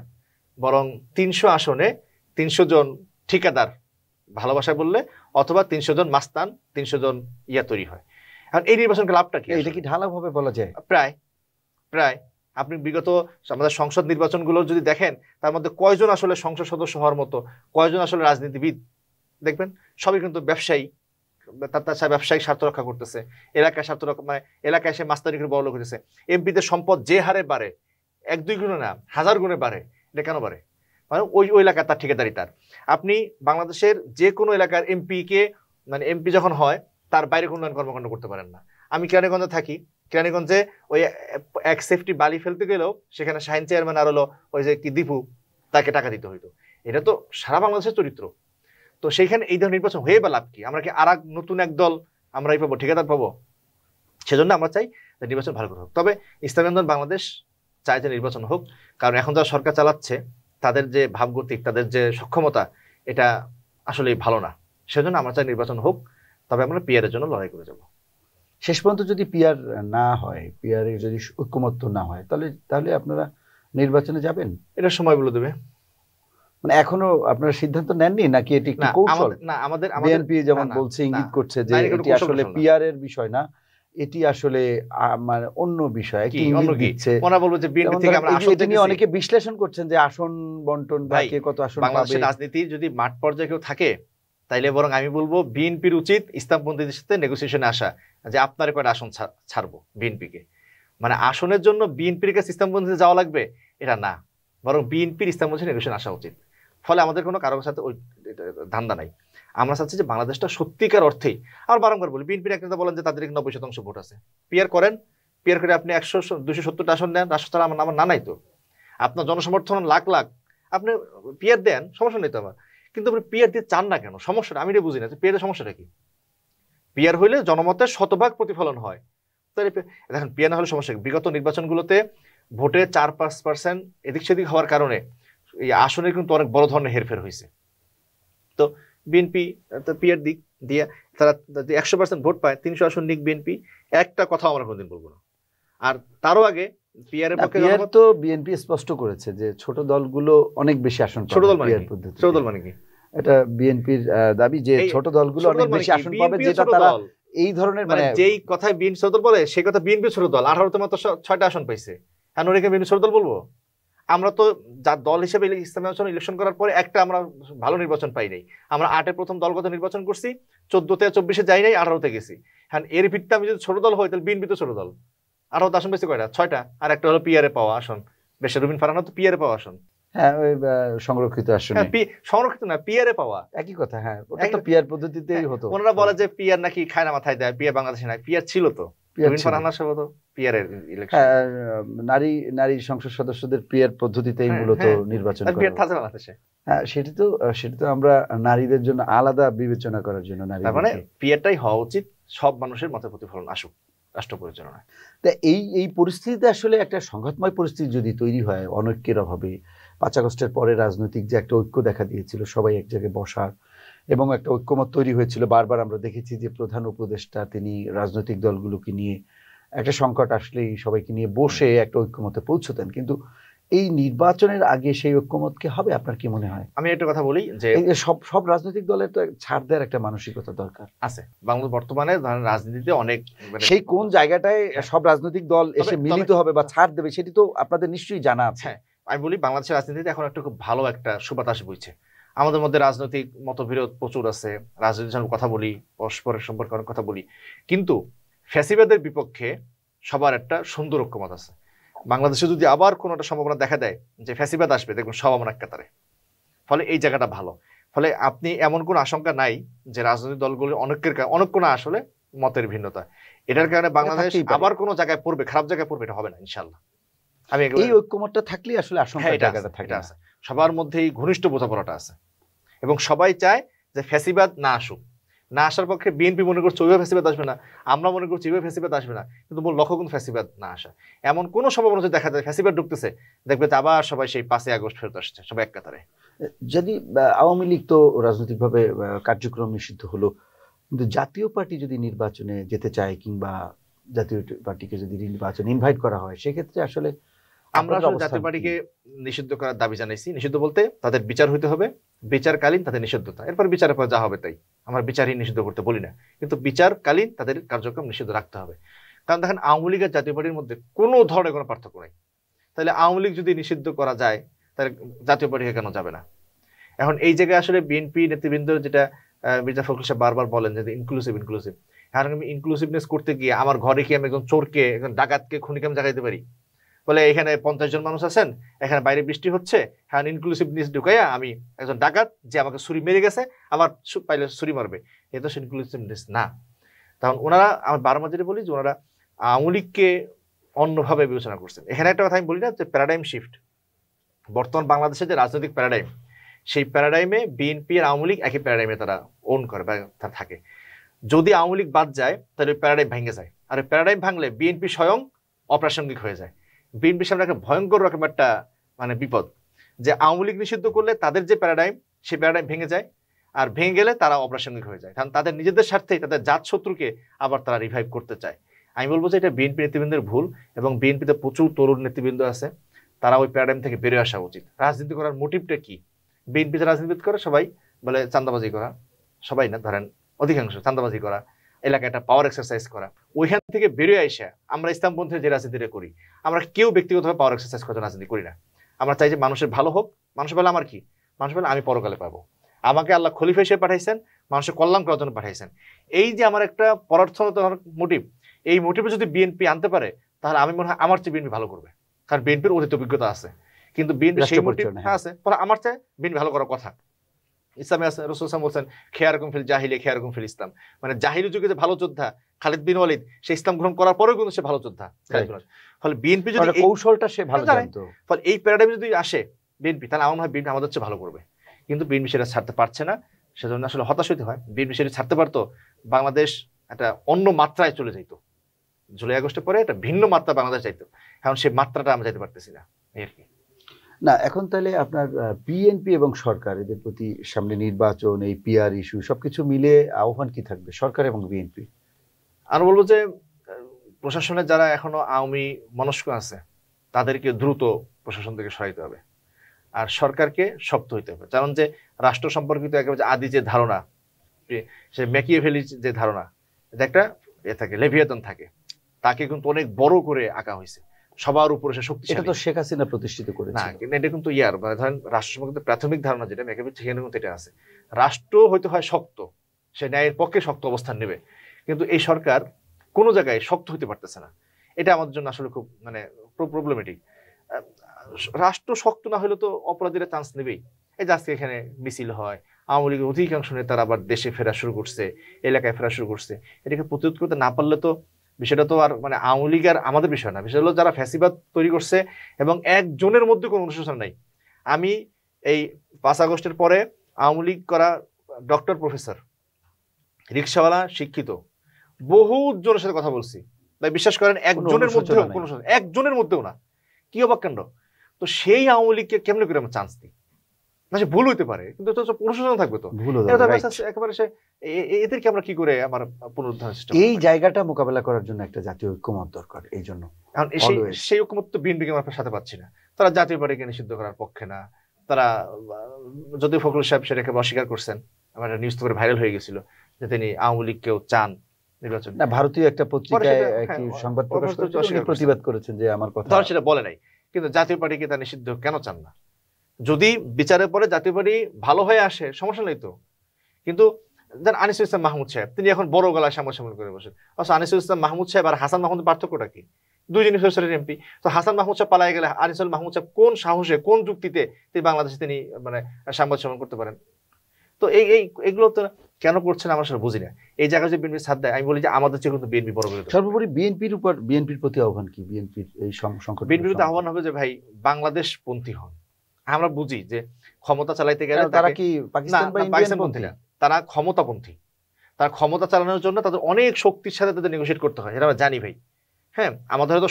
বরং 300 আসনে 300 জন ঠিকাদার, ভালোবাসায় বললে, অথবা 300 জন মাস্তান, 300 জন তৈরি হয়। এখন এই নির্বাচনকে লাভটা কি? এটা কি ঢালাভাবে বলা যায়? প্রায় আপনি বিগত আমাদের সংসদ নির্বাচনগুলো যদি দেখেন, তার মধ্যে কয়জন আসলে সংসদ সদস্য হওয়ার মতো, কয়জন আসলে রাজনীতিবিদ, দেখবেন সবই কিন্তু ব্যবসায়ী। তার ব্যবসায়িক স্বার্থ রক্ষা করতেছে, এলাকায় স্বার্থ রক্ষা, মানে এলাকায় এসে মাস্তানি করে বড় লোক হতেছে। এমপিদের সম্পদ যে হারে বাড়ে, 1-2 গুণে না, 1000 গুণে বাড়ে। এটা কেন বাড়ে? মানে ওই এলাকার তার ঠিকাদারি তার। আপনি বাংলাদেশের যে কোনো এলাকার এমপিকে, মানে এমপি যখন হয়, তার বাইরে কোনো কর্মকাণ্ড করতে পারেন না। আমি কেরানীগঞ্জে থাকি, কেরানীগঞ্জে ওই এক সেফটি বালি ফেলতে গেলেও সেখানে শাহিন চেয়ারম্যান আর হলো ওই যে কি দীপু, তাকে টাকা দিতে হইতো। এটা তো সারা বাংলাদেশের চরিত্র। তো সেইখানে এই ধরনের নির্বাচন হয়ে বা লাভ কি? আমরা কি আর নতুন এক দল আমরাই পাবো, ঠিকাদার পাবো? সেজন্য আমরা চাই যে নির্বাচন ভালো করে হোক। তবে ইসলামী আন্দোলন বাংলাদেশ চাই যে নির্বাচন হোক, কারণ এখন যারা সরকার চালাচ্ছে তাদের যে ভাবগতিক, তাদের যে সক্ষমতা, এটা আসলে ভালো না। সেজন্য আমরা চাই নির্বাচন হোক, তবে আমরা পিয়ারের জন্য লড়াই করে যাব। শেষ পর্যন্ত যদি পিয়ার না হয়, পিয়ারের যদি ঐকমত্য না হয়, তাহলে আপনারা নির্বাচনে যাবেন? এটা সময় বলে দেবে। মানে এখনো আপনারা সিদ্ধান্ত নেননি, নাকি এটি একটি কৌশল? না, আমাদের বিএনপি যেমন বলছে, ইঙ্গিত করছে যে এটি আসলে পিয়ারের বিষয় না, এটি আসলে মানে অন্য বিষয়, কি ইঙ্গিত দিচ্ছে। ওনা বলবো যে বিএনপি থেকে আমরা আসন থেকে, অনেকে বিশ্লেষণ করছেন যে আসন বন্টন বা কে কত আসন পাবে। বাংলাদেশের রাজনীতি যদি মাঠ পর্যায়ে কেউ থাকে, তাইলে বরং আমি বলবো বিএনপির উচিত ইসলামপন্থীদের সাথে নেগোসিয়েশনে আসা, যে আপনার কয়টা আসন ছাড়বো বিএনপিকে। মানে আসনের জন্য বিএনপির কাছে ইসলামপন্থীতে যাওয়া লাগবে এটা না, বরং বিএনপির ইসলামপন্থী নেগোসিয়েশন আসা উচিত। ফলে আমাদের কোনো কারোর সাথে ওই ধান্দা নাই। আমরা চাচ্ছি যে বাংলাদেশটা সত্যিকার অর্থেই, আর বারংবার বলি, বিএনপির একটা বলেন যে তাদের 90% ভোট আছে, পিআর করেন, পিআর করে আপনি 100-270টা আসন নেন, রাষ্ট্র ছাড়া আমার না নাই তো, আপনার জনসমর্থন লাখ লাখ, আপনি পিআর দেন, সমস্যা নেই তো আমার। কিন্তু আপনি পিআর দিয়ে চান না কেন? সমস্যাটা আমি এটা বুঝি না, পিআর সমস্যাটা কি? পিআর হইলে জনমতের শতভাগ প্রতিফলন হয়, তাহলে দেখেন পিআর না হলে সমস্যা কি? বিগত নির্বাচনগুলোতে ভোটে 4-5% এদিক সেদিক হওয়ার কারণে এই আসনে কিন্তু অনেক বড় ধরনের হেরফের হয়েছে। তো বিএনপি পিআর দিক দিয়ে তারা 100% ভোট পায়, 300 আসন নিক বিএনপি, একটা কথা আমরা কোনদিন বলবো না। আর তারও আগে পিআর এর পক্ষে তো বিএনপি স্পষ্ট করেছে যে ছোট দলগুলো অনেক বেশি আসন পাবে। ছোট দল মানে কি? ছোট দল মানে কি? এটা বিএনপির দাবি যে ছোট দলগুলো অনেক বেশি আসন পাবে, যেটা তারা এই ধরনের মানে যেই কথায় বিএনপি ছোট দল বলে সেই কথা বিএনপি ছোট দল 18তে মাত্র 6টা আসন পাইছে, হ্যাঁ ওটাকে বিএনপি ছোট দল বলবো? আমরা তো যার দল হিসেবে ইসলামী আন্দোলন ইলেকশন করার পরে একটা আমরা ভালো নির্বাচন পাই নাই। আমরা 8-এ প্রথম দলগত নির্বাচন করছি, 14-তে 24-এ যাই নাই, 18-তে গেছি। হ্যাঁ এর ভিত্তিতে আমি যদি ছোট দল হই তাহলে বিএনপি তো ছোট দল। 18তে আসন পাইছে কয়টা? 6টা। আর একটা হলো পিআর এ পাওয়া আসন, বেশ রুবিন ফারহানা তো পিআর এ পাওয়া আসন। হ্যাঁ ওই সংরক্ষিত আসন, সংরক্ষিত না পিআর এ পাওয়া একই কথা। হ্যাঁ ওটা তো পিআর পদ্ধতিতেই হতো। ওনারা বলে যে পিআর নাকি খায় না মাথায় দেয়, পিআর বাংলাদেশে নাই, পিআর ছিল তো। রুবিন ফারহানার সহ তো পিআর এর ইলেকশন, নারী সংসদ সদস্যদের পিআর পদ্ধতিতেই মূলত নির্বাচন করা। পিআর থাকে বাংলাদেশে। হ্যাঁ সেটা তো আমরা নারীদের জন্য আলাদা বিবেচনা করার জন্য নারী, তার মানে পিআরটাই হওয়া উচিত, সব মানুষের মতে প্রতিফলন আসুক রাষ্ট্র পরিচালনায়। তা এই পরিস্থিতিতে আসলে একটা সংঘাতময় পরিস্থিতি যদি তৈরি হয় অনৈক্যের অভাবে, 5 আগস্টের পরে রাজনৈতিক যে একটা ঐক্য দেখা দিয়েছিল, সবাই এক জায়গায় বসার এবং একটা ঐক্যমত তৈরি হয়েছিল, বারবার আমরা দেখেছি যে প্রধান উপদেষ্টা তিনি রাজনৈতিক দলগুলোকে নিয়ে একটা সংকট আসলেই সবাইকে নিয়ে বসে একটা ঐক্যমতে পৌঁছতেন, কিন্তু এই নির্বাচনের আগে সেই ঐক্যমত কি হবে? আপনার কি মনে হয়? আমি একটা কথা বলি যে সব রাজনৈতিক দলের তো ছাড় দেওয়ার একটা মানসিকতা দরকার আছে। বাংলাদেশ বর্তমানে রাজনীতিতে অনেক, সেই কোন জায়গাটায় সব রাজনৈতিক দল এসে মিলিত হবে বা ছাড় দেবে সেটি তো আপনাদের নিশ্চয়ই জানা আছে। হ্যাঁ আমি বলি বাংলাদেশের রাজনীতিতে এখন একটা খুব ভালো একটা সুবাতাস বইছে। আমাদের মধ্যে রাজনৈতিক মতবিরোধ প্রচুর আছে, রাজনীতির সঙ্গে কথা বলি, পরস্পরের সম্পর্কে অনেক কথা বলি, কিন্তু ফ্যাসিবাদের বিপক্ষে সবার একটা সুন্দর ঐক্যমত আছে। বাংলাদেশে যদি আবার কোনো একটা সম্ভাবনা দেখা দেয় যে ফ্যাসিবাদ আসবে, দেখুন সব আমরা এক কাতারে, ফলে এই জায়গাটা ভালো। ফলে আপনি এমন কোনো আশঙ্কা নাই যে রাজনৈতিক দলগুলো অনেক কোনো আসলে মতের ভিন্নতা, এটার কারণে বাংলাদেশ আবার কোনো জায়গায় পড়বে, খারাপ জায়গায় পড়বে, এটা হবে না ইনশাল্লাহ। আমি এই ঐক্যমতটা থাকলে আসলে আশঙ্কার জায়গাটা থাকে আছে, সবার মধ্যেই ঘনিষ্ঠ বোঝাপড়াটা আছে এবং সবাই চায় যে ফ্যাসিবাদ না আসুক। না আসার পক্ষে বিএনপি মনে করছে ওইভাবে ফ্যাসিবাদ আসবে না, আমরা মনে করছি ওইভাবে ফ্যাসিবাদ আসবে না, কিন্তু মূল লক্ষ্য কিন্তু ফ্যাসিবাদ না আসা। এমন কোনো সম্ভাবনা যদি দেখা যায় ফ্যাসিবাদ ঢুকতেছে, দেখবে যে আবার সবাই সেই 5 আগস্ট ফেরত আসছে, সবাই এক কাতারে। যদি আওয়ামী লীগ তো রাজনৈতিকভাবে কার্যক্রম নিষিদ্ধ হলো, কিন্তু জাতীয় পার্টি যদি নির্বাচনে যেতে চায় কিংবা জাতীয় পার্টিকে যদি নির্বাচনে ইনভাইট করা হয়, সেক্ষেত্রে আসলে আমরা জাতীয় পার্টিকে নিষিদ্ধ করার দাবি জানাইছি। নিষিদ্ধ বলতে তাদের বিচার হইতে হবে, বিচারকালীন তাদের নিষিদ্ধতা, এরপর বিচারের পর যা হবে তাই। আমরা বিচারহীন নিষিদ্ধ করতে বলি না, কিন্তু বিচারকালীন তাদের কার্যক্রম নিষিদ্ধ রাখতে হবে। কারণ দেখেন আওয়ামী লীগ আর জাতীয় পার্টির মধ্যে কোনো ধরনের কোনো পার্থক্য নেই। তাহলে আওয়ামী লীগ যদি নিষিদ্ধ করা যায় তাহলে জাতীয় পার্টিকে কেন যাবে না? এখন এই জায়গায় আসলে বিএনপি নেতৃবৃন্দ যেটা মির্জা ফখরুল সাহেব বারবার বলেন যে ইনক্লুসিভ, এখন আমি ইনক্লুসিভনেস করতে গিয়ে আমার ঘরে কি আমি একজন চোরকে, একজন ডাকাতকে, খুনিকে আমি জাগাইতে পারি? বলে এখানে 50 জন মানুষ আছেন, এখানে বাইরে বৃষ্টি হচ্ছে, হ্যাঁ ইনক্লুসিভনেস ঢুকাইয়া আমি একজন ডাকাত যে আমাকে ছুরি মেরে গেছে আমার পাইলে ছুরি মারবে, এটা তো ইনক্লুসিভনেস না। তখন ওনারা, আমি বারবার যেটা বলি যে ওনারা আওয়ামী লীগকে অন্যভাবে বিবেচনা করছেন। এখানে একটা কথা আমি বলি না যে প্যারাডাইম শিফট, বর্তমান বাংলাদেশের যে রাজনৈতিক প্যারাডাইম, সেই প্যারাডাইমে বিএনপি আর আওয়ামী লীগ একই প্যারাডাইমে তারা ওন করে বা তারা থাকে। যদি আওয়ামী লীগ বাদ যায় তাহলে প্যারাডাইম ভেঙে যায়, আর প্যারাডাইম ভাঙলে বিএনপি স্বয়ং অপ্রাসঙ্গিক হয়ে যায়। বিএনপির সামনে একটা ভয়ঙ্কর রকম একটা মানে বিপদ, যে আওয়ামী লীগ নিষিদ্ধ করলে তাদের যে প্যারাডাইম, সেই প্যারাডাইম ভেঙে যায়, আর ভেঙে গেলে তারা অপ্রাসঙ্গিক হয়ে যায়, কারণ তাদের নিজেদের স্বার্থেই তাদের জাত শত্রুকে আবার তারা রিভাইভ করতে চায়। আমি বলবো যে এটা বিএনপি নেতৃবৃন্দের ভুল, এবং বিএনপিতে প্রচুর তরুণ নেতৃবৃন্দ আছে, তারা ওই প্যারাডাইম থেকে বেরিয়ে আসা উচিত। রাজনীতি করার মোটিভটা কি? বিএনপিতে রাজনীতি করে সবাই বলে চাঁদাবাজি করা, সবাই না ধরেন অধিকাংশ চাঁদাবাজি করা, এলাকায় একটা পাওয়ার এক্সারসাইজ করা। ওইখান থেকে বেরিয়ে আসা আমরা ইসলামপন্থী যে রাজনীতিটা করি, আমরা কেউ ব্যক্তিগতভাবে পাওয়ার এক্সারসাইজ করার রাজনীতি করি না। আমরা চাই যে মানুষের ভালো হোক, মানুষের ভালো আমার কি, মানুষের ভালো আমি পরকালে পাবো। আমাকে আল্লাহ খলিফা হিসেবে পাঠাইছেন, মানুষের কল্যাণ করার জন্য পাঠাইছেন। এই যে আমার একটা পরার্থতার মোটিভ, এই মোটিভে যদি বিএনপি আনতে পারে তাহলে আমি মনে হয় আমার চেয়ে বিএনপি ভালো করবে, কারণ বিএনপির অতীত অভিজ্ঞতা আছে। কিন্তু বিএনপি সেই মোটিভ আছে, ফলে আমার চেয়ে বিএনপি ভালো করার কথা। ইসলামে আছে, রাসূল সাল্লাল্লাহু আলাইহি ওয়াসাল্লাম বলছেন খেয়ারকুম ফিল জাহিলিয়া খেয়ারকুম ফিল ইসলাম, মানে জাহিলি যুগে যে ভালো যোদ্ধা খালিদ বিন ওয়ালিদ, সে ইসলাম গ্রহণ করার পরেও কিন্তু সে ভালো যোদ্ধা। ফলে বিএনপি যদি এই কৌশলটা সে ভালো জানতো, ফলে এই প্যারাডাইম যদি আসে বিএনপি, তাহলে আমার মনে হয় বিএনপি আমাদের চেয়ে ভালো করবে। কিন্তু বিএনপি সেটা ছাড়তে পারছে না, সেজন্য আসলে হতাশ হইতে হয়। বিএনপি সেটা ছাড়তে পারতো, বাংলাদেশ একটা অন্য মাত্রায় চলে যেত। জুলাই আগস্টের পরে একটা ভিন্ন মাত্রা বাংলাদেশ যাইতো, এখন সেই মাত্রাটা আমরা যাইতে পারতেছি না আর কি। না এখন তাহলে আপনার বিএনপি এবং সরকার এদের প্রতি সামনে নির্বাচন, এই পিআর ইস্যু সবকিছু মিলে আহ্বান কি থাকবে সরকার এবং বিএনপি? আমি বলবো যে প্রশাসনের যারা এখনো আওয়ামী মনস্ক আছে তাদেরকে দ্রুত প্রশাসন থেকে সরাইতে হবে, আর সরকারকে শক্ত হইতে হবে। কারণ যে রাষ্ট্র সম্পর্কিত একেবারে আদি যে ধারণা, সে ম্যাকিয়াভেলি যে ধারণা, এটা একটা থাকে লেভিয়াতন থাকে, তাকে কিন্তু অনেক বড় করে আঁকা হয়েছে, সবার উপরে সে শক্তিশালী। এটা তো শেখ হাসিনা প্রতিষ্ঠিত করেছে না, কিন্তু এটা কিন্তু মানে ধরেন রাষ্ট্র সম্পর্কিত প্রাথমিক ধারণা যেটা ম্যাকিয়াভেলি, সেখানে কিন্তু এটা আছে। রাষ্ট্র হয়তো হয় শক্ত, সে ন্যায়ের পক্ষে শক্ত অবস্থান নেবে, কিন্তু এই সরকার কোনো জায়গায় শক্ত হইতে পারতেছে না। এটা আমাদের জন্য আসলে খুব মানে প্রবলেমেটিক। রাষ্ট্র শক্ত না হলে তো অপরাধীরা চান্স নেবেই। এই যে আজকে এখানে মিছিল হয়, আওয়ামী লীগের অধিকাংশ নেতারা আবার দেশে ফেরা শুরু করছে, এলাকায় ফেরা শুরু করছে। এটাকে প্রতিরোধ করতে না পারলে তো বিষয়টা তো আর মানে আওয়ামী লীগ আর আমাদের বিষয় না, বিষয় হলো যারা ফ্যাসিবাদ তৈরি করছে এবং একজনের মধ্যে কোনো অনুশোচনা নাই। আমি এই 5 আগস্টের পরে আওয়ামী লীগ করা ডক্টর, প্রফেসর, রিক্সাওয়ালা, শিক্ষিত বহু জনের সাথে কথা বলছি, তাই বিশ্বাস করেন একজনের মধ্যেও কোনো একজনের মধ্যেও না। কি অবাক কাণ্ড! তো সেই আওয়ামী লীগকে কেমনে করে আমরা চান্স দিই? না, সে ভুল হইতে পারে, কিন্তু প্রশাসন থাকবে তো একেবারে সে এদেরকে আমরা কি করে আমার পুনরুদ্ধারের চেষ্টা। এই জায়গাটা মোকাবেলা করার জন্য একটা জাতীয় ঐক্যমত দরকার। এই জন্য সেই ঐক্যমত তো বিএনপিকে আমরা সাথে পাচ্ছি না। তারা জাতীয় পার্টিকে নিষিদ্ধ করার পক্ষে না। তারা যদিও ফখরুল সাহেব সেটাকে অস্বীকার করছেন, আমার একটা নিউজ পেপারে ভাইরাল হয়ে গেছিল যে তিনি আওয়ামী লীগকেও চান নির্বাচন। না, ভারতীয় একটা পত্রিকায় একটি সংবাদ প্রকাশ করেছে, প্রতিবাদ করেছেন যে আমার কথা ধর সেটা বলে নাই, কিন্তু জাতীয় পার্টিকে তা নিষিদ্ধ কেন চান না? যদি বিচারের পরে জাতীয় পার্টি ভালো হয়ে আসে সমস্যা নেই তো। কিন্তু আনিসুল ইসলাম মাহমুদ সাহেব তিনি এখন বড় গলায় সামনাসামনি করে বসেন। আনিসুল ইসলাম মাহমুদ সাহেব আর হাসান মাহমুদের পার্থক্যটা কি? দুইজনই সরকারের এমপি। তো হাসান মাহমুদ সাহেব পালায় গেলে আনিসুল মাহমুদ সাহেব কোন সাহসে, কোন যুক্তিতে তিনি বাংলাদেশে তিনি মানে সাংবাদ সম্মান করতে পারেন? তো এইগুলো তো কেন করছেন আমরা সেটা বুঝি না। এই জায়গায় যে বিএনপি সাথ দেয়, আমি বলি যে আমাদের চেয়ে কিন্তু বিএনপি বড় বিরোধী। সর্বোপরি বিএনপির প্রতি আহ্বান কি? বিএনপির এই সংকট, বিএনপির প্রতি আহ্বান হবে যে ভাই বাংলাদেশ পন্থী হন। আমরা বুঝি যে ক্ষমতা চালাইতে গেলে তারা কি পাকিস্তান বা ইন্ডিয়ান পন্থী না, তারা ক্ষমতাপন্থী। তারা ক্ষমতা চালানোর জন্য তাদের অনেক শক্তির সাথে তাদের নেগোশিয়েট করতে হয়, এটা আমরা জানি ভাই। হ্যাঁ, আমাদের হয়তো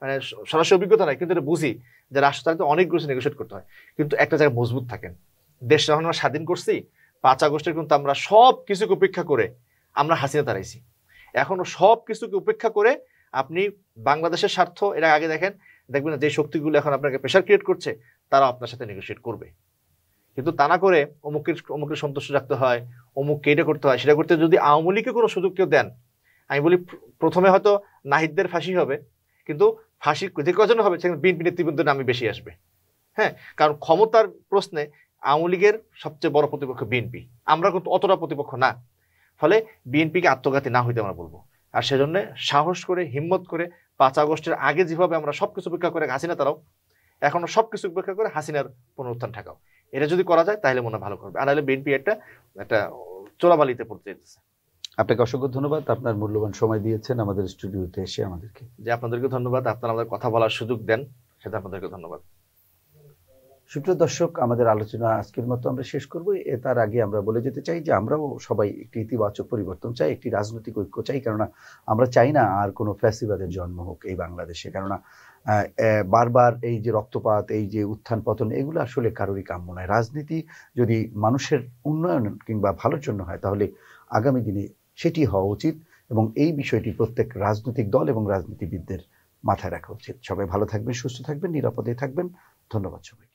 মানে সরাসরি অভিজ্ঞতা নাই, কিন্তু এটা বুঝি যে রাষ্ট্র চালাতে অনেকগুলো নেগোশিয়েট করতে হয়। কিন্তু একটা জায়গায় মজবুত থাকেন। দেশ যখন আমরা স্বাধীন করছি 5 আগস্টের, কিন্তু আমরা সব কিছুকে উপেক্ষা করে আমরা হাসিনা তাড়াইছি। এখনো সব কিছুকে উপেক্ষা করে আপনি বাংলাদেশের স্বার্থ এটা আগে দেখবেন যে শক্তিগুলো এখন আপনাকে প্রেশার ক্রিয়েট করছে তারা আপনার সাথে নেগোশিয়েট করবে। কিন্তু তা না করে অমুকের সন্তুষ্ট রাখতে হয়, অমুককে এটা করতে হয়, সেটা করতে যদি আওয়ামী লীগকে কোনো সুযোগ কেউ দেন, আমি বলি প্রথমে হয়তো নাহিদদের ফাঁসি হবে, কিন্তু ফাঁসি যে কজন হবে সেখানে বিএনপি নেতৃবৃন্দের নামই বেশি আসবে। হ্যাঁ, কারণ ক্ষমতার প্রশ্নে আওয়ামী লীগের সবচেয়ে বড় প্রতিপক্ষ বিএনপি, আমরা কিন্তু অতটা প্রতিপক্ষ না। ফলে বিএনপিকে আত্মঘাতী না হইতে আমরা বলবো। আর সেজন্য সাহস করে, হিম্মত করে 5 আগস্টের আগে যেভাবে আমরা সবকিছু উপেক্ষা করে হাসিনা তারাও এখনো সবকিছু উপেক্ষা করে হাসিনার পুনরুত্থান ঠেকাও, এটা যদি করা যায় তাহলে মনে ভালো করবে। আর নাহলে বিএনপি একটা চোরাবালিতে পড়তে যেতেছে। আপনাকে অসংখ্য ধন্যবাদ, আপনার মূল্যবান সময় দিয়েছেন আমাদের স্টুডিওতে এসে আমাদেরকে। যে আপনাদেরকে ধন্যবাদ, আপনারা আমাদের কথা বলার সুযোগ দেন, সেটা আপনাদেরকে ধন্যবাদ। সুপ্রিয় দর্শক, আমাদের আলোচনা আজকের মতো আমরা শেষ করব। তার আগে আমরা বলে যেতে চাই যে আমরাও সবাই একটি ইতিবাচক পরিবর্তন চাই, একটি রাজনৈতিক ঐক্য চাই। কেননা আমরা চাই না আর কোনো ফ্যাসিবাদের জন্ম হোক এই বাংলাদেশে। কেননা বারবার এই যে রক্তপাত, এই যে উত্থান পতন, এগুলো আসলে কারোরই কাম্য নয়। রাজনীতি যদি মানুষের উন্নয়ন কিংবা ভালোর জন্য হয় তাহলে আগামী দিনে সেটি হওয়া উচিত, এবং এই বিষয়টি প্রত্যেক রাজনৈতিক দল এবং রাজনীতিবিদদের মাথায় রাখা উচিত। সবাই ভালো থাকবেন, সুস্থ থাকবেন, নিরাপদে থাকবেন। ধন্যবাদ সবাই।